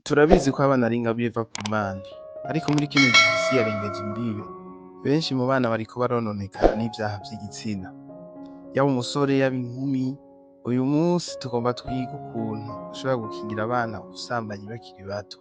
Turabizi ko abana ari ingabire iva ku Mana, ariko muri kino gihe isi yarengeje imbibe. Benshi mu bana bariko barononekara n'ivyaha vy'igitsina. Yaba umusore yaba inkumi, uyu munsi tugomba twige ukuntu dushobora gukingira abana ubusambanyi bakiri bato.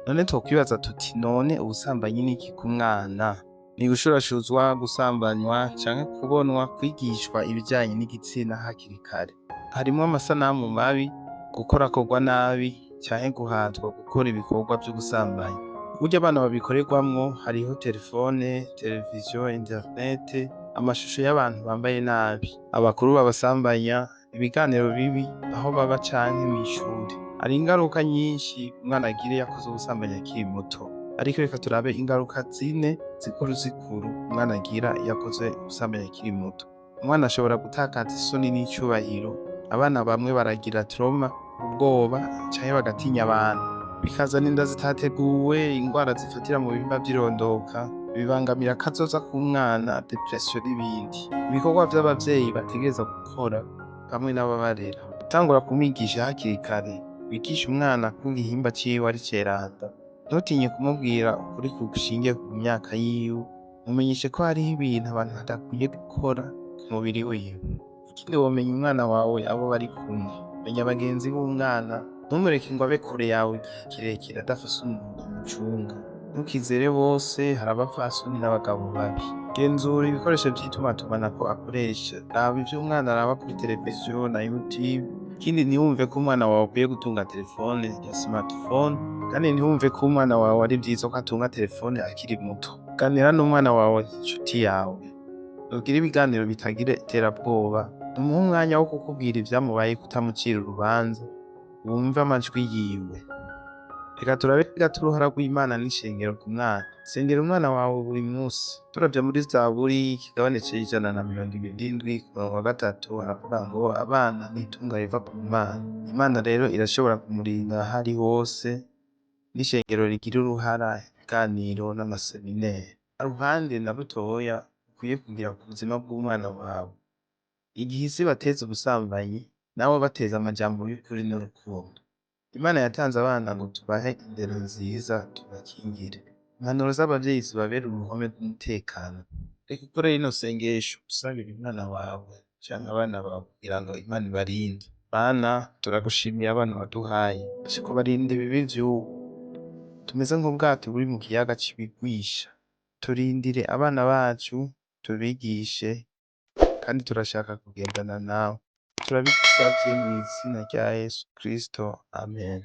None twokwibaza tuti none ubusambanyi ni iki ku mwana? Ni gushurashuzwa, gusambanywa canke kubonwa, kwigishwa ibijanye n'igitsina hakiri kare. Harimwo amasanamu mabi, gukorakorwa nabi canke guhatwa gukora ibikorwa vy'ubusambanyi. Burya abana babikorerwamwo hariho terefone, televiziyo, interinete, amashusho y'abantu bambaye nabi, abakuru babasambanya, ibiganiro bibi aho baba canke mw'ishuri. Hari ingaruka nyinshi umwana agira iyo akoze ubusambanyi akiri muto. Ariko reka turabe ingaruka zine zikuru umwana agira iyo akoze ubusambanyi akiri muto. Umwana ashobora gutakaza isoni n'icubahiro. Abana bamwe baragira trauma, ubwoba canke bagatinya abantu. Bikazana inda zitateguwe, ingwara zifatira mu bihimba vy'irondoka, bibangamira kazoza k'umwana, depression n'ibindi. Ibikorwa vy'abavyeyi bategerezwa gukora hamwe n'ababarera. Gutangura kumwigisha hakiri kare, wigishe umwana ko igihimba ciwe ari ceranda. Ntutinye kumubwira ukuri gushingiye ku myaka yiwe, mumenyeshe ko hariho ibintu abantu badakwiye gukora ku mubiri wiwe. Ikindi womenya umwana wawe abo bari kumwe. Menya bagenzi b'umwana, ntumureke ngo abe kure yawe igihe kirekire adafise umuntu amucunga. Ntukizere bose, hari abapfasoni n'abagabo babi. Genzura ibikoresho vy'itumatumanako akoresha. Raba ivyo umwana araba kuri televiziyo na YouTube. Ikindi ntiwumve ko umwana wawe akwiye gutunga telefone ya smartphone, kandi ntiwumve ko umwana wawe ari vyiza ko atunga telefone akiri muto. Ganira n'umwana wawe nk'inshuti yawe. Ugire ibiganiro bitagira iterabwoba. Umuhe umwanya wo kukubwira ivyamubayeko utamucira urubanza. Wumve amajwi yiwe. Reka turabe gato uruhara rw'Imana n'ishengero ku mwana. Sengera umwana wawe buri musi. Turavye muri Zaburi ikigabane c'127 ku murongo wa 3 haravuga ngo abana n'itunga riva ku Mana. Imana rero irashobora kumurinda aho ari hose, n'ishengero rigira uruhara, ibiganiro n'amaseminere. Uruhande na rutoya ukwiye kugira ku buzima bw'umwana wawe. Igihe isi bateza ubusambanyi, nawe bateza amajambo y'ukuri n'urukundo. Imana yatanze abana ngo tubahe indero nziza, tubakingire. Impanuro z'abavyeyi zibabere uruhome rw'umutekano. Reka ukore rino sengesho usabira umwana wawe canke abana bawe kugira ngo Imana ibarinde. Mana, turagushimiye abana waduhaye, ko barinda ibibi vy'ubu. Tumeze nk'ubwato buri mu kiyaga c'ibigwisha. Turindire abana bacu, tubigishe, kandi turashaka kugendana nawe. Turabigusavye mw'izina rya Yesu Kristo. Amen.